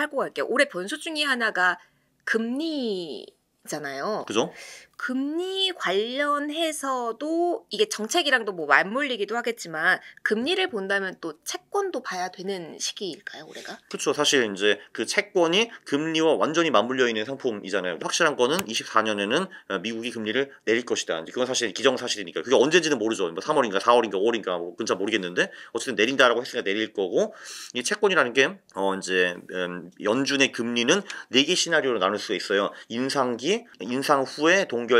하고 갈게요. 올해 변수 중에 하나가 금리잖아요. 그죠? 금리 관련해서도 이게 정책이랑도 뭐 맞물리기도 하겠지만 금리를 본다면 또 채권도 봐야 되는 시기일까요, 올해가? 그렇죠. 사실 이제 그 채권이 금리와 완전히 맞물려 있는 상품이잖아요. 확실한 거는 24년에는 미국이 금리를 내릴 것이다. 이제 그건 사실 기정사실이니까. 그게 언제인지는 모르죠. 뭐 3월인가 4월인가 5월인가 뭐 진짜 모르겠는데 어쨌든 내린다라고 했으니까 내릴 거고, 이 채권이라는 게 이제 연준의 금리는 4개 시나리오로 나눌 수가 있어요. 인상기, 인상 후에 동결기,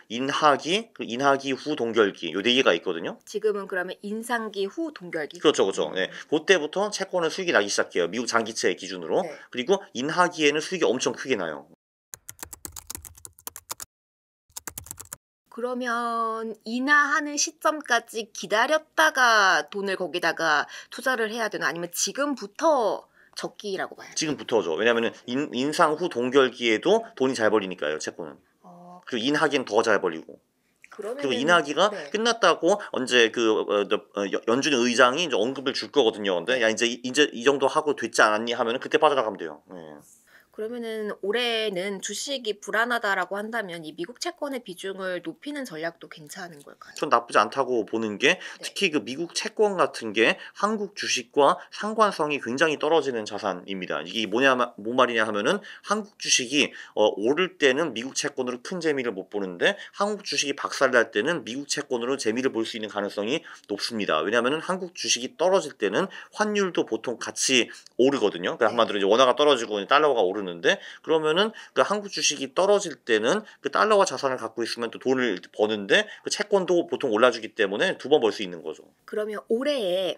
인하기, 인하기 후 동결기, 요 4개가 있거든요. 지금은 그러면 인상기 후 동결기? 그렇죠, 그렇죠. 네, 그때부터 채권은 수익이 나기 시작해요. 미국 장기채 기준으로. 네. 그리고 인하기에는 수익이 엄청 크게 나요. 그러면 인하하는 시점까지 기다렸다가 돈을 거기다가 투자를 해야 되나? 아니면 지금부터 적기라고 봐요? 지금부터죠. 왜냐하면 인상 후 동결기에도 돈이 잘 벌리니까요, 채권은. 그리고 인하기는 더 잘 벌리고. 그리고 인하기가 네. 끝났다고 언제 연준 의장이 이제 언급을 줄 거거든요. 근데 야 이제 이 정도 하고 됐지 않았니 하면은 그때 빠져나가면 돼요. 네. 그러면은 올해는 주식이 불안하다라고 한다면 이 미국 채권의 비중을 높이는 전략도 괜찮은 걸까요? 전 나쁘지 않다고 보는 게, 특히 그 미국 채권 같은 게 한국 주식과 상관성이 굉장히 떨어지는 자산입니다. 이게 뭔 말이냐 하면은 한국 주식이 오를 때는 미국 채권으로 큰 재미를 못 보는데 한국 주식이 박살날 때는 미국 채권으로 재미를 볼 수 있는 가능성이 높습니다. 왜냐하면은 한국 주식이 떨어질 때는 환율도 보통 같이 오르거든요. 그러니까 한마디로 이제 원화가 떨어지고 달러가 오르는. 그러면은 그 한국 주식이 떨어질 때는 그 달러와 자산을 갖고 있으면 또 돈을 버는데 그 채권도 보통 올라주기 때문에 2번 벌 수 있는 거죠. 그러면 올해의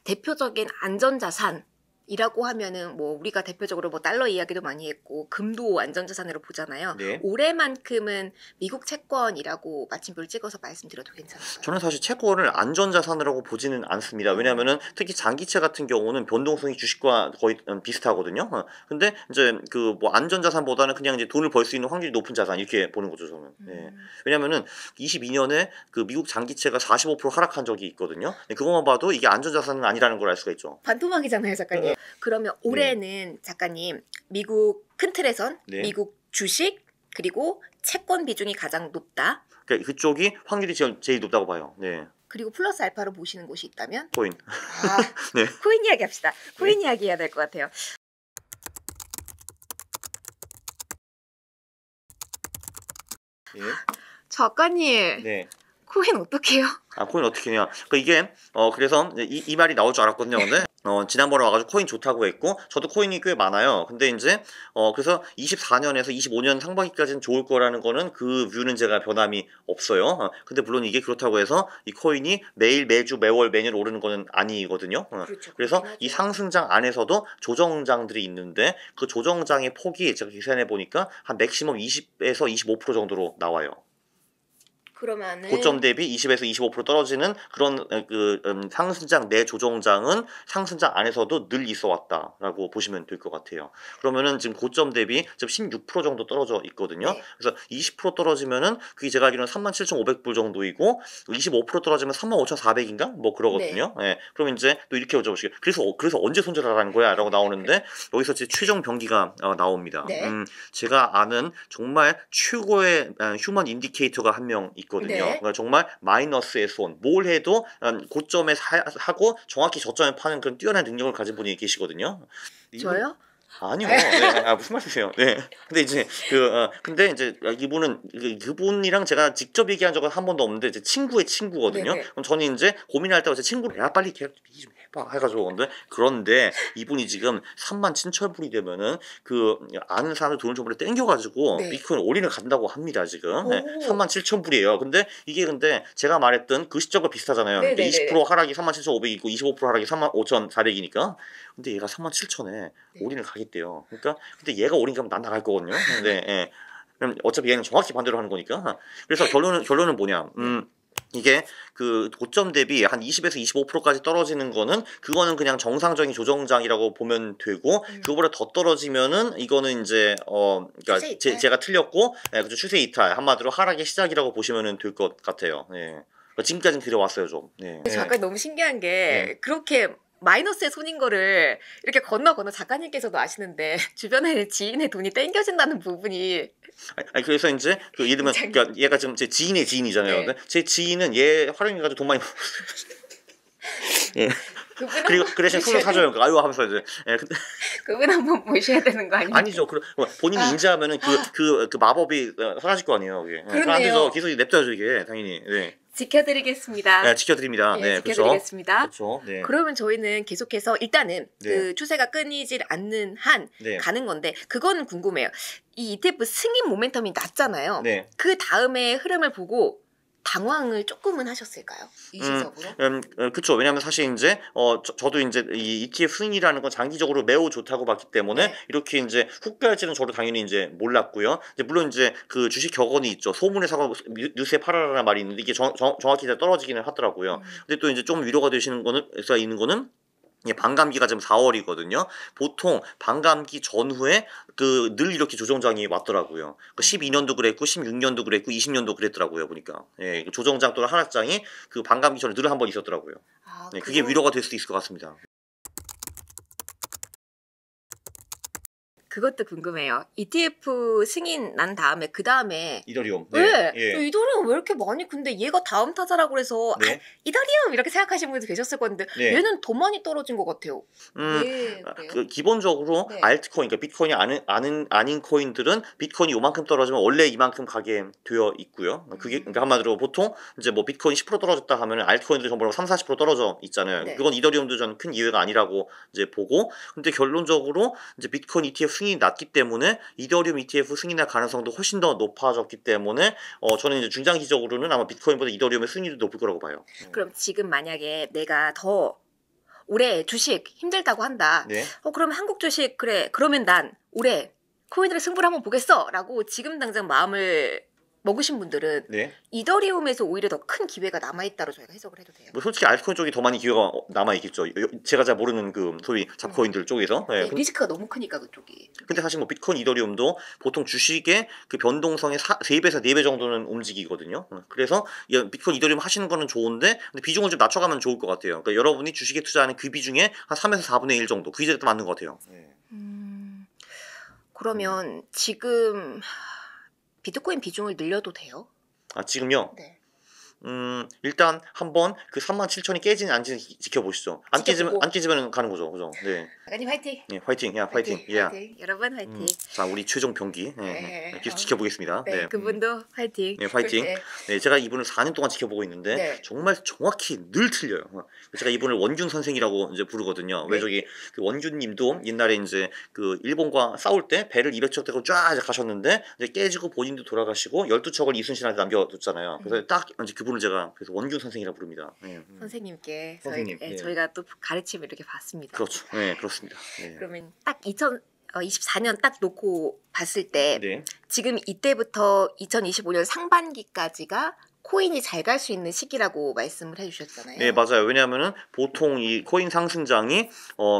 대표적인 안전자산이라고 하면은 뭐 우리가 대표적으로 뭐 달러 이야기도 많이 했고 금도 안전자산으로 보잖아요. 네. 올해만큼은 미국 채권이라고 마침표를 찍어서 말씀드려도 괜찮을까요? 저는 사실 채권을 안전자산이라고 보지는 않습니다. 왜냐하면은 특히 장기채 같은 경우는 변동성이 주식과 거의 비슷하거든요. 근데 이제 그 뭐 안전자산보다는 그냥 이제 돈을 벌 수 있는 확률이 높은 자산 이렇게 보는 거죠, 저는. 네. 왜냐하면은 22년에 그 미국 장기채가 45% 하락한 적이 있거든요. 그것만 봐도 이게 안전자산은 아니라는 걸 알 수가 있죠. 반토막이잖아요, 작가님. 그러면 올해는 작가님 미국 큰 틀에선 미국 주식 그리고 채권 비중이 가장 높다. 그러니까 그쪽이 확률이 제일 높다고 봐요. 네. 그리고 플러스 알파로 보시는 곳이 있다면? 코인. 네. 코인 이야기 합시다. 코인 이야기 해야 될 것 같아요. 예. 작가님. 네. 코인 어떻게 해요? 코인 어떻게 해냐. 이게 그래서 이 말이 나올 줄 알았거든요. 근데 지난번에 와가지고 코인 좋다고 했고 저도 코인이 꽤 많아요. 근데 이제 그래서 24년에서 25년 상반기까지는 좋을 거라는 거는 그 뷰는 제가 변함이 없어요. 근데 물론 이게 그렇다고 해서 이 코인이 매일 매주 매월 매년 오르는 거는 아니거든요. 그렇죠, 그래서 이 상승장 안에서도 조정장들이 있는데 그 조정장의 폭이 제가 계산해 보니까 한 맥시멈 20에서 25% 정도로 나와요. 그러면은 고점 대비 20에서 25% 떨어지는 그런 상승장 내 조정장은 상승장 안에서도 늘 있어 왔다라고 보시면 될 것 같아요. 그러면은 지금 고점 대비 지금 16% 정도 떨어져 있거든요. 그래서 20% 떨어지면은 그게 제가 알기로는 37,500불 정도이고 25% 떨어지면 35,400인가 뭐 그러거든요. 네. 그럼 이제 또 이렇게 여쭤보시게 그래서 언제 손절하라는 거야라고 나오는데 여기서 제 최종 병기가 나옵니다. 제가 아는 정말 최고의 휴먼 인디케이터가 한 명 있거든요. 그러니까 정말 마이너스의 손, 뭘 해도 고점에 하고 정확히 저점에 파는 그런 뛰어난 능력을 가진 분이 계시거든요. 저요? 아니요. 네. 무슨 말이세요? 네. 근데 이제 근데 이제 이분은 그분이랑 제가 직접 얘기한 적은 한 번도 없는데 제 친구의 친구거든요. 그럼 저는 이제 고민할 때마다 제 친구를 야 빨리 계약 좀 해봐 해가지고 그런데 이분이 지금 37,000불이 되면은 그 아는 사람들 돈을 좀 땡겨가지고 비트코인 올인을 간다고 합니다 지금. 37,000불이에요. 근데 이게 제가 말했던 그 시점과 비슷하잖아요. 20% 하락이 37,500이고 25% 하락이 35,400이니까. 근데 얘가 37,000에 올인을 가겠대요. 그러니까 근데 얘가 올인 가면 난 나갈 거거든요. 근데 그럼 어차피 얘는 정확히 반대로 하는 거니까. 그래서 결론은 뭐냐? 이게 그 고점 대비 한 20에서 25%까지 떨어지는 거는 그거는 그냥 정상적인 조정장이라고 보면 되고 그거보다 더 떨어지면은 이거는 이제 그러니까 제가 틀렸고 그죠, 추세 이탈 한마디로 하락의 시작이라고 보시면 될 것 같아요. 지금까지는 그래왔어요 좀. 잠깐 너무 신기한 게 그렇게 마이너스의 손인 거를 이렇게 건너 작가님께서도 아시는데 주변에 지인의 돈이 땡겨진다는 부분이 아니 그래서 이제 그 예를 들면 굉장히- 그러니까 얘가 지금 제 지인의 지인이잖아요. 네. 제 지인은 얘 활용해가지고 돈 많이 예. 그분 그리고 한번 그 대신 술을 모셔야 사줘요. 아유 하면서 이제 예, 근데 그분 한번 모셔야 되는 거 아니에요? 아니죠. 본인이 인지하면은 그 마법이 사라질 거 아니에요. 이게. 그렇네요. 안 돼서 기술이 냅둬야죠 이게 당연히. 네. 지켜드리겠습니다. 네, 지켜드립니다. 예, 네, 지켜드리겠습니다. 그렇죠. 네. 그러면 저희는 계속해서 일단은 네. 그 추세가 끊이질 않는 한 네. 가는 건데 그거는 궁금해요. 이 ETF 승인 모멘텀이 낮잖아요. 네. 그 다음에 흐름을 보고 당황을 조금은 하셨을까요? 일시적으로? 그렇죠. 왜냐하면 사실 이제 저도 이제 이 ETF 승인이라는 건 장기적으로 매우 좋다고 봤기 때문에 네. 이렇게 이제 훅 갈지는 저도 당연히 이제 몰랐고요. 이제 물론 이제 그 주식 격언이 있죠. 소문에 사고 뉴스에 팔아라는 말이 있는데 이게 정확히 이제 떨어지기는 하더라고요. 근데 또 이제 좀 위로가 되시는 거는 있는 거는. 예, 반감기가 지금 4월이거든요. 보통 반감기 전후에 그 늘 이렇게 조정장이 왔더라고요. 12년도 그랬고 16년도 그랬고 20년도 그랬더라고요. 보니까 예, 조정장 또는 하락장이 그 반감기 전에 늘 한 번 있었더라고요. 아, 네, 그게 위로가 될 수도 있을 것 같습니다. 그것도 궁금해요. ETF 승인 난 다음에 그 다음에 이더리움. 네. 예. 이더리움 왜 이렇게 많이 근데 얘가 다음 타자라고 그래서 네. 아, 이더리움 이렇게 생각하시는 분도 계셨을 건데 네. 얘는 더 많이 떨어진 것 같아요. 왜 그래요? 그 기본적으로 네. 알트코인, 그러니까 비트코인이 아닌 코인들은 비트코인이 요만큼 떨어지면 원래 이만큼 가게 되어 있고요. 그게 그러니까 한마디로 보통 이제 뭐 비트코인 10% 떨어졌다 하면 알트코인들이 전부 30-40% 떨어져 있잖아요. 네. 그건 이더리움도 전 큰 이유가 아니라고 이제 보고, 근데 결론적으로 이제 비트코인 ETF 승인이 낮기 때문에 이더리움 ETF 승인할 가능성도 훨씬 더 높아졌기 때문에 저는 이제 중장기적으로는 아마 비트코인보다 이더리움의 승인이 높을 거라고 봐요. 그럼 지금 만약에 내가 더 올해 주식 힘들다고 한다. 네. 그러면 한국 주식 그래. 그러면 난 올해 코인으로 승부를 한번 보겠어라고 지금 당장 마음을 먹으신 분들은 네. 이더리움에서 오히려 더 큰 기회가 남아있다로 저희가 해석을 해도 돼요. 뭐 솔직히 알트코인 쪽이 더 많이 기회가 남아 있겠죠. 제가 잘 모르는 그 소위 잡코인들 쪽에서. 네. 네, 리스크가 너무 크니까 그쪽이. 근데 사실 뭐 비트코인, 이더리움도 보통 주식의 그 변동성의 3배에서 4배 정도는 움직이거든요. 그래서 비트코인, 이더리움 하시는 거는 좋은데 근데 비중을 좀 낮춰가면 좋을 것 같아요. 그러니까 여러분이 주식에 투자하는 그 비중의 한 3에서 4분의 1 정도. 그게 제일 맞는 것 같아요. 네. 그러면 지금 비트코인 비중을 늘려도 돼요? 아, 지금요? 네. 일단 한번 그 37,000이 깨지는 안지 지켜보시죠. 안 깨지면 가는 거죠. 그죠? 네. 작가님 화이팅! 네, 화이팅. 야, 화이팅. 예. 화이팅. 여러분 화이팅! 자, 우리 최종 병기. 네. 계속 지켜보겠습니다. 네, 그분도 화이팅! 네, 화이팅. 네. 네, 제가 이분을 4년 동안 지켜보고 있는데 네. 정말 정확히 늘 틀려요. 제가 이분을 원균 선생이라고 이제 부르거든요. 왜 네. 저기 그 원균님도 옛날에 이제 그 일본과 싸울 때 배를 200척 대고 쫙 이제 가셨는데 이제 깨지고 본인도 돌아가시고 12척을 이순신한테 남겨뒀잖아요. 그래서 딱 이제 그분을 제가 그래서 원균 선생이라고 부릅니다. 네. 선생님께 선생님, 네, 네. 저희가 또 가르침을 이렇게 받습니다. 그렇죠. 네, 그렇습니다. 네. 그러면 딱 2024년 딱 놓고 봤을 때 네. 지금 이때부터 2025년 상반기까지가 코인이 잘 갈 수 있는 시기라고 말씀을 해주셨잖아요. 네, 맞아요. 왜냐하면은 보통 이 코인 상승장이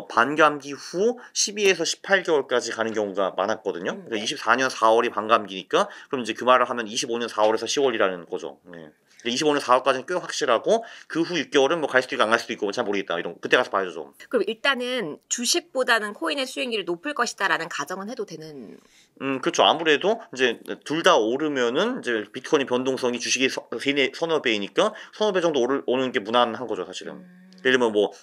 반감기 후 12에서 18개월까지 가는 경우가 많았거든요. 그러니까 24년 4월이 반감기니까 그럼 이제 그 말을 하면 25년 4월에서 10월이라는 거죠. 네. 25년 4월까지는 꽤 확실하고 그 후 6개월은 뭐 갈 수도 있고 안 갈 수도 있고 잘 모르겠다. 이런 그때 가서 봐야죠. 좀. 그럼 일단은 주식보다는 코인의 수익률이 높을 것이다라는 가정은 해도 되는. 그렇죠. 아무래도 이제 둘 다 오르면은 이제 비트코인의 변동성이 주식이 서너 배이니까 서너 배 정도 오르는 게 무난한 거죠, 사실은. 예를 들면 뭐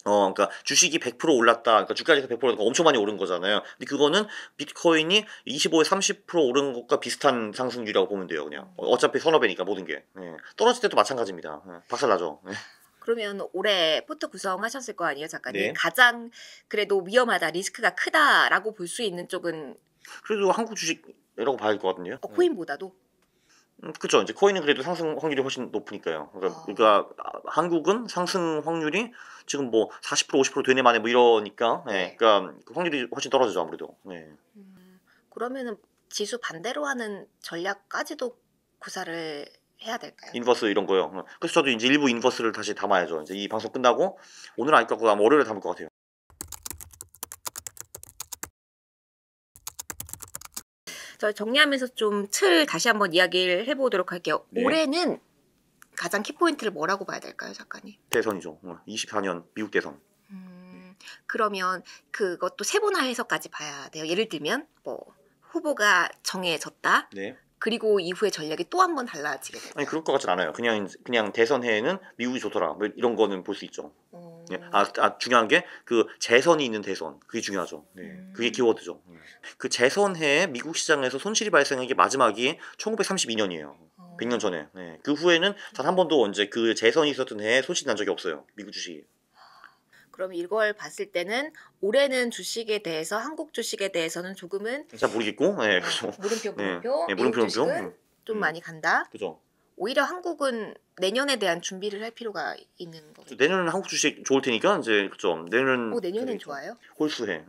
그러니까 주식이 100% 올랐다. 그러니까 주가가 100% 올랐다. 엄청 많이 오른 거잖아요. 근데 그거는 비트코인이 25에서 30% 오른 것과 비슷한 상승률이라고 보면 돼요, 그냥. 어차피 서너 배니까 모든 게. 네. 떨어질 때도 마찬가지입니다. 박살나죠. 네. 그러면 올해 포트 구성하셨을 거 아니에요, 작가님? 네. 가장 그래도 위험하다, 리스크가 크다라고 볼 수 있는 쪽은 그래도 한국 주식이라고 봐야 할 것 같은데요. 코인보다도? 그렇죠. 이제 코인은 그래도 상승 확률이 훨씬 높으니까요. 그러니까 한국은 상승 확률이 지금 뭐 40% 50% 되네 만에 뭐 이러니까, 네. 그러니까 그 확률이 훨씬 떨어지죠 아무래도. 네. 그러면은 지수 반대로 하는 전략까지도 구사를 해야 될까요? 인버스 이런 거요. 그래서 저도 이제 일부 인버스를 다시 담아야죠. 이제 이 방송 끝나고 오늘 안 깎고 아마 월요일에 담을 것 같아요. 저 정리하면서 좀 틀 다시 한번 이야기를 해보도록 할게요. 네. 올해는 가장 키포인트를 뭐라고 봐야 될까요, 작가님? 대선이죠. 24년 미국 대선. 그러면 그것도 세분화해서까지 봐야 돼요. 예를 들면 뭐 후보가 정해졌다. 네. 그리고 이후에 전략이 또 한 번 달라지게 돼요. 아니 그럴 것 같진 않아요. 그냥 대선해에는 미국이 좋더라. 뭐 이런 거는 볼 수 있죠. 예. 중요한 게 그 재선이 있는 대선. 그게 중요하죠. 네. 그게 키워드죠. 그 재선해에 미국 시장에서 손실이 발생한 게 마지막이 1932년이에요. 100년 전에. 네. 그 후에는 단 한 번도 언제 그 재선이 있었던 해에 손실이 난 적이 없어요. 미국 주식이. 그럼 이걸 봤을 때는 올해는 주식에 대해서 한국 주식에 대해서는 조금은 잘 모르겠고, 네, 그죠. 물음표 네. 물음표. 네, 미국 물음표. 주식은 좀 많이 간다. 그죠. 오히려 한국은 내년에 대한 준비를 할 필요가 있는 거죠. 내년은 한국 주식 좋을 테니까 이제 그죠. 내년엔 좋아요? 홀수해.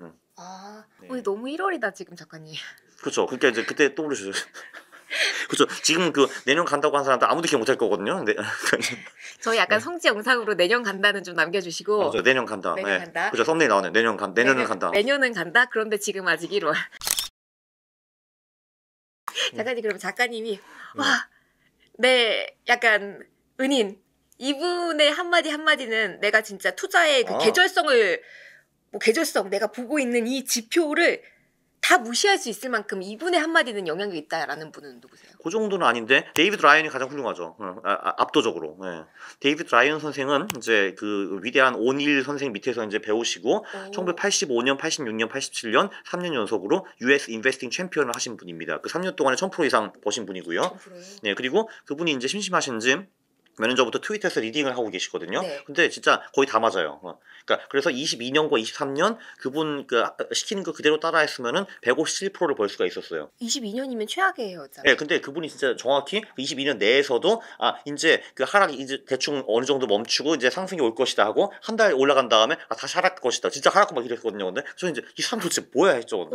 네. 너무 1월이다 지금 작가님. 그렇죠. 그러니까 이제 그때 떠오르시죠. 그렇죠. 지금 그 내년 간다고 한 사람도 아무도 기억 못할 거거든요. 네. 저희 약간 성지 영상으로 내년 간다는 좀 남겨주시고. 맞아, 내년 간다. 내년 간다. 그죠. 썸네일 나오네. 내년은 간다. 내년은 간다. 그런데 지금 아직 1월. 작가님 그럼 작가님이 와, 약간 은인 이분의 한마디 한마디는 내가 진짜 투자의 그 계절성 내가 보고 있는 이 지표를 다 무시할 수 있을 만큼 이분의 한마디는 영향이 있다라는 분은 누구세요? 그 정도는 아닌데 데이비드 라이언이 가장 훌륭하죠. 압도적으로. 네. 데이비드 라이언 선생은 이제 그 위대한 오닐 선생 밑에서 이제 배우시고 1985년, 86년, 87년 3년 연속으로 US 인베스팅 챔피언을 하신 분입니다. 그 3년 동안에 1000% 이상 버신 분이고요. 10%요? 네, 그리고 그분이 이제 심심하신지 몇 년 전부터 트위터에서 리딩을 하고 계시거든요. 네. 근데 진짜 거의 다 맞아요. 그러니까 그래서 22년과 23년 그분 시키는 거 그대로 따라했으면은 157%를 벌 수가 있었어요. 22년이면 최악이에요, 네, 근데 그분이 진짜 정확히 22년 내에서도 이제 그 하락이 이제 대충 어느 정도 멈추고 이제 상승이 올 것이다 하고 한 달 올라간 다음에 다시 하락할 것이다. 진짜 하락하고 막 이랬거든요. 근데 저는 이제 이 사람 도대체 뭐야 했죠.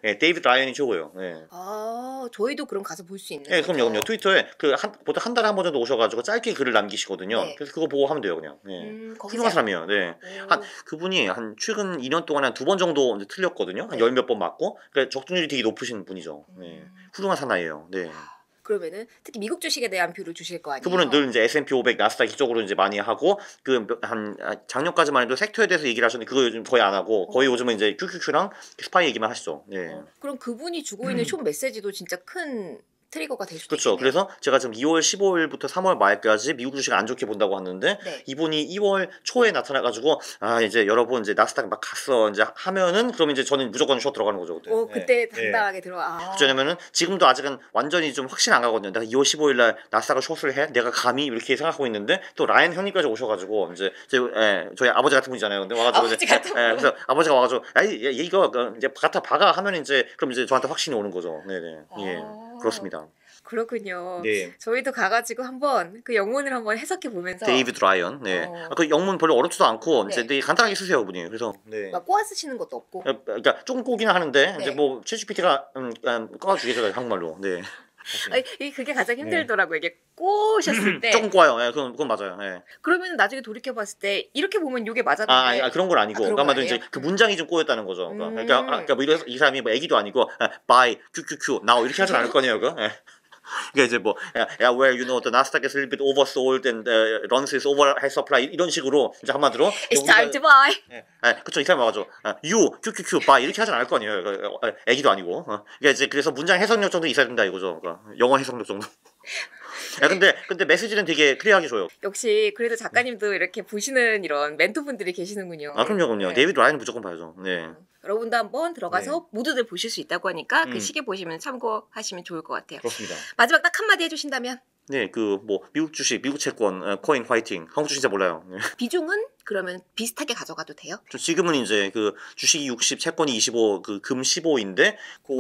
네, 데이비드 라이언이 최고예요. 네. 저희도 그럼 가서 볼 수 있는 네, 거죠? 그럼요. 트위터에 보통 한 달에 한 번 정도 오셔가지고 짧게 글을 남기시거든요. 네. 그래서 그거 보고 하면 돼요, 그냥. 네. 훌륭한 사람이에요. 네. 그분이 최근 2년 동안에 한 2번 정도 이제 틀렸거든요. 한 10몇 번 맞고. 그러니까 적중률이 되게 높으신 분이죠. 네. 훌륭한 사나이예요. 네. 그러면은 특히 미국 주식에 대한 뷰를 주실 거 아니에요? 그분은 늘 이제 S&P 500, 나스닥 이쪽으로 이제 많이 하고 작년까지만 해도 섹터에 대해서 얘기를 하셨는데 그거 요즘 거의 안 하고 거의 요즘은 이제 QQQ랑 스파이 얘기만 하시죠. 네. 그럼 그분이 주고 있는 숏 메시지도 진짜 큰 트리거가 될 수도 그렇죠. 있겠네요. 그래서 제가 지금 2월 15일부터 3월 말까지 미국 주식 안 좋게 본다고 하는데 네. 이분이 2월 초에 나타나가지고 이제 여러분 이제 나스닥 막 갔어 이제 하면은 그럼 이제 저는 무조건 숏 들어가는 거죠 그때. 그때 당당하게 들어가. 왜냐면은 지금도 아직은 완전히 좀 확신 안 가거든요. 내가 2월 15일 날 나스닥을 숏을 해? 내가 감히 이렇게 생각하고 있는데 또 라이언 형님까지 오셔가지고 이제 저희 아버지 같은 분이잖아요. 근데 와가지고 아버지 같은 분. 그래서 아버지가 와가지고 이거 이제 갖다 박아 하면 이제 그럼 이제 저한테 확신이 오는 거죠. 네네. 예, 그렇습니다. 그렇군요. 네. 저희도 가가지고 한번 그 영문을 한번 해석해 보면서 데이비드 라이언. 네. 그 영문 별로 어렵지도 않고 이제 되게 간단하게 쓰세요, 그분이. 그래서 막 꼬아 쓰시는 것도 없고. 그러니까 조금 꼬기는 하는데 이제 뭐 챗GPT가 꼬아주겠죠, 한국말로. 네. 그게 가장 힘들더라고요. 이게 꼬셨을 때. 조금 꼬아요. 네, 그건 맞아요. 네. 그러면 나중에 돌이켜 봤을 때 이렇게 보면 이게 맞았는데. 그런 건 아니고. 그러니까 말도 이제 그 문장이 좀 꼬였다는 거죠. 그러니까 뭐 이 사람이 뭐 애기도 아니고 buy QQQ now 이렇게 하진 않을 거네요, 그거. 네. 그러니까 이제 뭐 where you know the Nasdaq is a little bit oversold and runs is over high supply 이런 식으로 이제 한마디로 It's time to buy. 그쵸 이 사람 와가지고 you QQQ buy 이렇게 하진 않을 거 아니에요. 애기도 아니고. 그러니까 이제 그래서 문장 해석력 정도 있어야 된다 이거죠. 그러니까 영어 해석력 정도. 근데 메시지는 되게 클리어하게 줘요. 역시 그래도 작가님도 이렇게 보시는 이런 멘토분들이 계시는군요. 그럼요. 데이비드 라이언 무조건 봐야죠. 네. 여러분도 한번 들어가서 모두들 보실 수 있다고 하니까 그 시계 보시면 참고하시면 좋을 것 같아요. 그렇습니다. 마지막 딱 한마디 해주신다면? 네, 미국 주식, 미국 채권, 코인 화이팅. 한국 주식 진짜 몰라요. 네. 비중은 그러면 비슷하게 가져가도 돼요? 지금은 이제 주식이 60, 채권이 25, 금 15인데.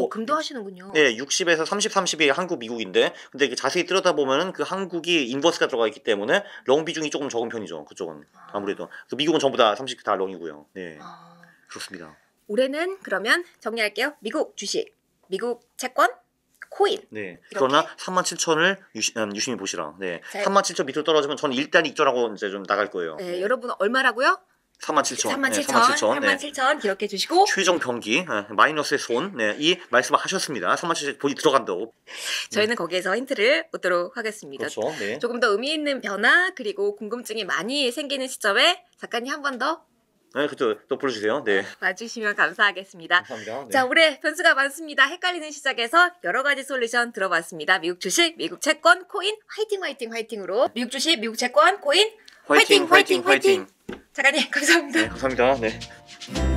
금도 하시는군요. 네, 60에서 30, 30이 한국, 미국인데. 근데 자세히 들여다보면은 한국이 인버스가 들어가 있기 때문에 롱 비중이 조금 적은 편이죠. 그쪽은. 아무래도. 미국은 전부 다 30 다 롱이고요. 네. 그렇습니다. 올해는 그러면 정리할게요. 미국 주식, 미국 채권, 코인. 네. 그러나 37,000을 유심히 보시라. 네. 37,000 밑으로 떨어지면 저는 일단 익절하고 이제 좀 나갈 거예요. 네, 여러분 얼마라고요? 37,000. 37,000 기억해 주시고 최종 병기 마이너스의 손. 네. 이 말씀을 하셨습니다. 37,000 본이 들어간다고. 저희는 거기에서 힌트를 얻도록 하겠습니다. 그렇죠. 네. 조금 더 의미 있는 변화 그리고 궁금증이 많이 생기는 시점에 작가님 한 번 더 네, 그쵸. 또 불러주세요. 네. 와주시면 감사하겠습니다. 감사합니다. 네. 자, 올해 변수가 많습니다. 헷갈리는 시작에서 여러 가지 솔루션 들어봤습니다. 미국 주식, 미국 채권, 코인, 화이팅, 화이팅, 화이팅으로. 미국 주식, 미국 채권, 코인, 화이팅, 화이팅, 화이팅. 작가님, 감사합니다. 네, 감사합니다. 네.